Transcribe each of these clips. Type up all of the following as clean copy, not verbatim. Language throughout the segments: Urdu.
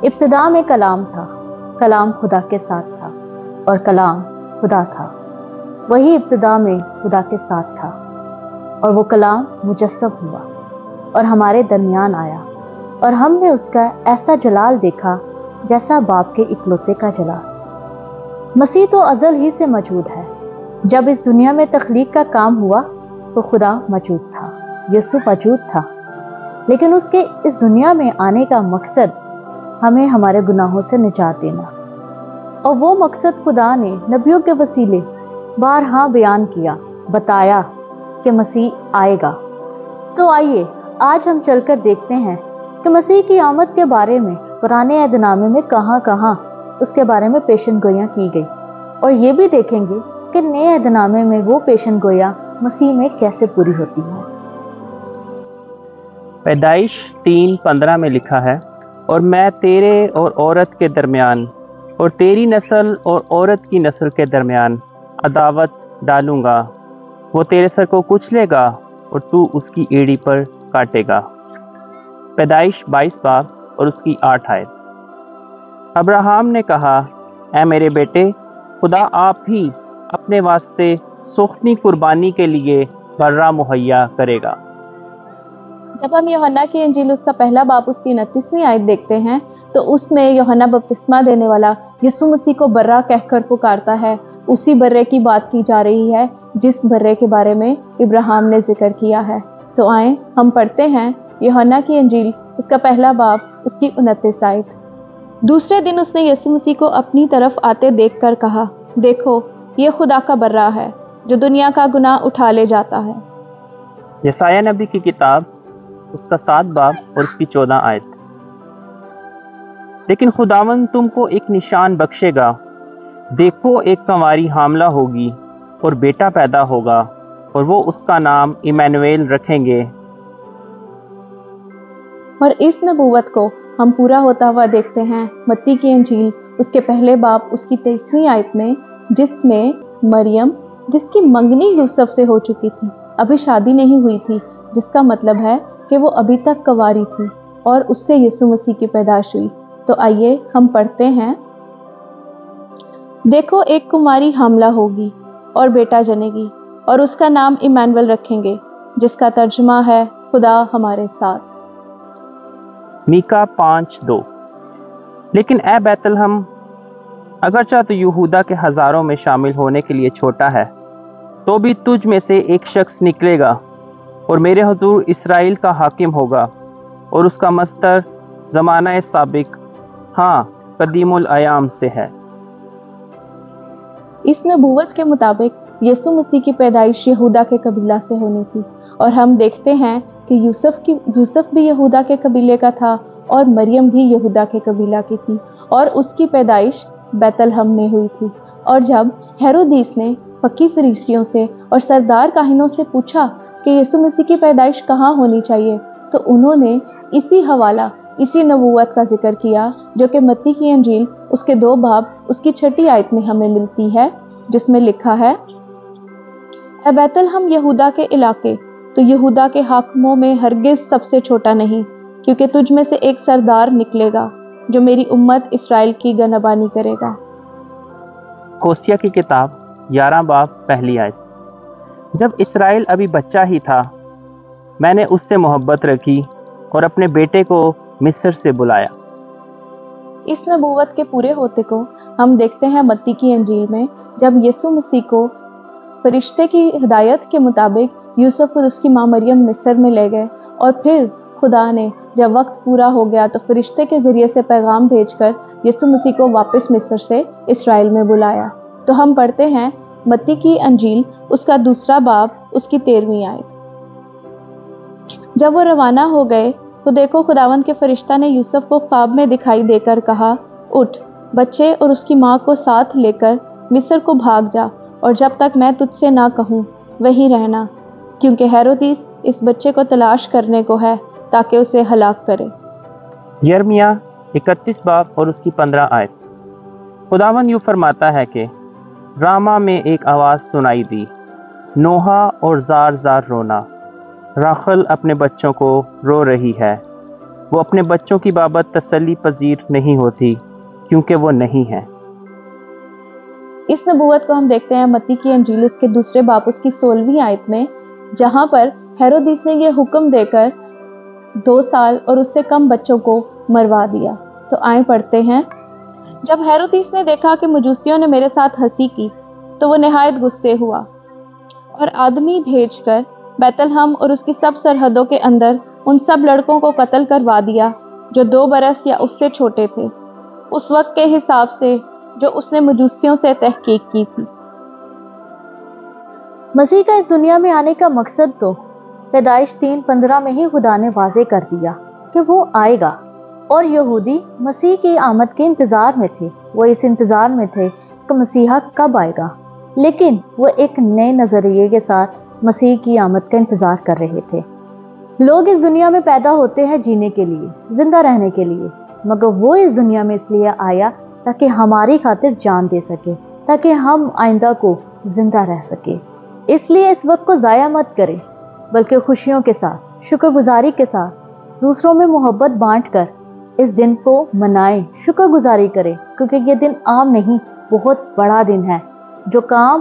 ابتدا میں کلام تھا، کلام خدا کے ساتھ تھا اور کلام خدا تھا۔ وہی ابتدا میں خدا کے ساتھ تھا، اور وہ کلام مجسم ہوا اور ہمارے درمیان آیا، اور ہم نے اس کا ایسا جلال دیکھا جیسا باپ کے اکلوتے کا جلال۔ مسیح تو ازل ہی سے موجود ہے۔ جب اس دنیا میں تخلیق کا کام ہوا تو خدا موجود تھا، یسوع موجود تھا، لیکن اس کے اس دنیا میں آنے کا مقصد ہمیں ہمارے گناہوں سے نجات دینا، اور وہ مقصد خدا نے نبیوں کے وسیلے بارہا بیان کیا، بتایا کہ مسیح آئے گا۔ تو آئیے آج ہم چل کر دیکھتے ہیں کہ مسیح کی آمد کے بارے میں پرانے عہد نامے میں کہاں کہاں اس کے بارے میں پیشن گوئیاں کی گئی، اور یہ بھی دیکھیں گے کہ نئے عہد نامے میں وہ پیشن گوئیاں مسیح میں کیسے پوری ہوتی ہیں۔ پیدائش 3:15 میں لکھا ہے، اور میں تیرے اور عورت کے درمیان اور تیری نسل اور عورت کی نسل کے درمیان عداوت ڈالوں گا، وہ تیرے سر کو کچلے گا اور تو اس کی ایڑی پر کاٹے گا۔ پیدائش 22 باب اور اس کی 8 آیت۔ ابراہیم نے کہا، اے میرے بیٹے، خدا آپ ہی اپنے واسطے سخنی قربانی کے لیے برہ مہیا کرے گا۔ جب ہم یوحنا کی انجیل اس کا پہلا باب اس کی 29ویں آیت دیکھتے ہیں تو اس میں یوحنا بپتسمہ دینے والا یسوع مسیح کو برہ کہہ کر پکارتا ہے۔ اسی برے کی بات کی جا رہی ہے جس برے کے بارے میں ابراہیم نے ذکر کیا ہے۔ تو آئیں ہم پڑھتے ہیں یوحنا کی انجیل اس کا پہلا باب اس کی 29 آیت۔ دوسرے دن اس نے یسوع مسیح کو اپنی طرف آتے دیکھ کر کہا، دیکھو یہ خدا کا برہ ہے جو دنیا کا گناہ اٹھا لے جاتا ہے۔ یسایہ نبی کی کتاب اس کا 7 باب اور اس کی 14 آیت۔ لیکن خداوند تم کو ایک نشان بخشے گا، دیکھو ایک کنواری حاملہ ہوگی اور بیٹا پیدا ہوگا، اور وہ اس کا نام ایمانویل رکھیں گے۔ اور اس نبوت کو ہم پورا ہوتا ہوا دیکھتے ہیں متی کی انجیل اس کے پہلے باب اس کی 23ویں آیت میں، جس میں مریم جس کی منگنی یوسف سے ہو چکی تھی، ابھی شادی نہیں ہوئی تھی، جس کا مطلب ہے کہ وہ ابھی تک کنواری تھی، اور اس سے یسوع مسیح کی پیدائش ہوئی۔ تو آئیے ہم پڑھتے ہیں، دیکھو ایک کماری حاملہ ہوگی اور بیٹا جنے گی، اور اس کا نام ایمانویل رکھیں گے، جس کا ترجمہ ہے خدا ہمارے ساتھ۔ میکا 5:2۔ لیکن اے بیت لحم، اگرچہ تو یہودا کے ہزاروں میں شامل ہونے کے لیے چھوٹا ہے، تو بھی تجھ میں سے ایک شخص نکلے گا اور میرے حضور اسرائیل کا حاکم ہوگا، اور اس کا مصدر زمانہ سابق، ہاں قدیم الایام سے ہے۔ اس نبوت کے مطابق یسوع مسیح کی پیدائش یہودا کے قبیلہ سے ہونی تھی، اور ہم دیکھتے ہیں کہ یوسف بھی یہودا کے قبیلے کا تھا، اور مریم بھی یہودا کے قبیلہ کی تھی، اور اس کی پیدائش بیت لحم میں ہوئی تھی۔ اور جب ہیرودیس نے فقی فریسیوں سے اور سردار کاہنوں سے پوچھا کہ یسوع مسیح کی پیدائش کہاں ہونی چاہیے، تو انہوں نے اسی حوالہ، اسی نبوت کا ذکر کیا جو کہ متی کی انجیل اس کے 2 باب اس کی 6 آیت میں ہمیں ملتی ہے، جس میں لکھا ہے، اے بیت لحم یہودا کے علاقے، تو یہودا کے حاکموں میں ہرگز سب سے چھوٹا نہیں، کیونکہ تجھ میں سے ایک سردار نکلے گا جو میری امت اسرائیل کی گنبانی کرے گا۔ ہوسیہ کی کتاب 11 باب پہلی آیت۔ جب اسرائیل ابھی بچہ ہی تھا، میں نے اس سے محبت رکھی اور اپنے بیٹے کو مصر سے بلایا۔ اس نبوت کے پورے ہوتے کو ہم دیکھتے ہیں متی کی انجیل میں، جب یسوع مسیح کو فرشتے کی ہدایت کے مطابق یوسف اور اس کی ماں مریم مصر میں لے گئے، اور پھر خدا نے جب وقت پورا ہو گیا تو فرشتے کے ذریعے سے پیغام بھیج کر یسوع مسیح کو واپس مصر سے اسرائیل میں بلایا۔ تو ہم پڑھتے ہیں متی کی انجیل اس کا 2 باب اس کی 13ویں آیت۔ جب وہ روانہ ہو گئے تو دیکھو خداوند کے فرشتہ نے یوسف کو خواب میں دکھائی دے کر کہا، اٹھ، بچے اور اس کی ماں کو ساتھ لے کر مصر کو بھاگ جا، اور جب تک میں تجھ سے نہ کہوں وہیں رہنا، کیونکہ ہیرودیس اس بچے کو تلاش کرنے کو ہے تاکہ اسے ہلاک کرے۔ یرمیہ 31 باب اور اس کی 15 آیت۔ خداوند یوں فرماتا ہے کہ راما میں ایک آواز سنائی دی، نوحہ اور زار زار رونا، راخل اپنے بچوں کو رو رہی ہے، وہ اپنے بچوں کی بابت تسلی پذیر نہیں ہوتی کیونکہ وہ نہیں ہے۔ اس نبوت کو ہم دیکھتے ہیں متی کی انجیل اس کے دوسرے باب اس کی 16ویں آیت میں، جہاں پر ہیرودیس نے یہ حکم دے کر 2 سال اور اس سے کم بچوں کو مروا دیا۔ تو آئیں پڑھتے ہیں۔ جب ہیرودیس نے دیکھا کہ مجوسیوں نے میرے ساتھ ہنسی کی تو وہ نہایت غصے ہوا اور آدمی بھیج کر بیت لحم اور اس کی سب سرحدوں کے اندر ان سب لڑکوں کو قتل کروا دیا جو 2 برس یا اس سے چھوٹے تھے، اس وقت کے حساب سے جو اس نے مجوسیوں سے تحقیق کی تھی۔ مسیح کا اس دنیا میں آنے کا مقصد تو پیدائش 3:15 میں ہی خدا نے واضح کر دیا کہ وہ آئے گا، اور یہودی مسیح کی آمد کے انتظار میں تھے۔ وہ اس انتظار میں تھے کہ مسیحا کب آئے گا، لیکن وہ ایک نئے نظریے کے ساتھ مسیح کی آمد کا انتظار کر رہے تھے۔ لوگ اس دنیا میں پیدا ہوتے ہیں جینے کے لیے، زندہ رہنے کے لیے، مگر وہ اس دنیا میں اس لیے آیا تاکہ ہماری خاطر جان دے سکے، تاکہ ہم آئندہ کو زندہ رہ سکے۔ اس لیے اس وقت کو ضائع مت کریں، بلکہ خوشیوں کے ساتھ، شکر گزاری کے ساتھ، دوسروں میں محبت بانٹ کر اس دن کو منائیں، شکر گزاری کریں، کیونکہ یہ دن عام نہیں، بہت بڑا دن ہے۔ جو کام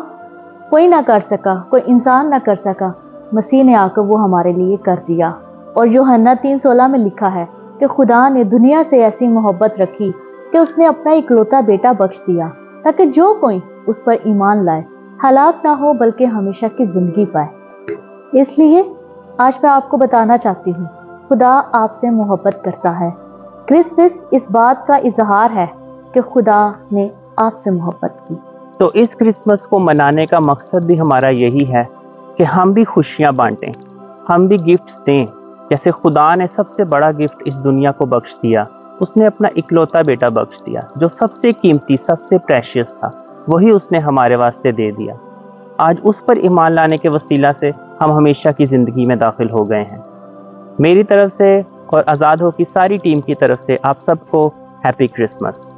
کوئی نہ کر سکا، کوئی انسان نہ کر سکا، مسیح نے آ کر وہ ہمارے لیے کر دیا۔ اور یوحنا 3:16 میں لکھا ہے کہ خدا نے دنیا سے ایسی محبت رکھی کہ اس نے اپنا اکلوتا بیٹا بخش دیا، تاکہ جو کوئی اس پر ایمان لائے ہلاک نہ ہو بلکہ ہمیشہ کی زندگی پائے۔ اس لیے آج میں آپ کو بتانا چاہتی ہوں، خدا آپ سے محبت کرتا ہے۔ کرسمس اس بات کا اظہار ہے کہ خدا نے آپ سے محبت کی۔ تو اس کرسمس کو منانے کا مقصد بھی ہمارا یہی ہے کہ ہم بھی خوشیاں بانٹیں، ہم بھی گفٹس دیں۔ جیسے خدا نے سب سے بڑا گفٹ اس دنیا کو بخش دیا، اس نے اپنا اکلوتا بیٹا بخش دیا جو سب سے قیمتی، سب سے پریشیس تھا، وہی اس نے ہمارے واسطے دے دیا۔ آج اس پر ایمان لانے کے وسیلہ سے ہم ہمیشہ کی زندگی میں داخل ہو گئے ہیں۔ میری طرف سے اور آزاد ہو کی ساری ٹیم کی طرف سے آپ سب کو ہیپی کرسمس۔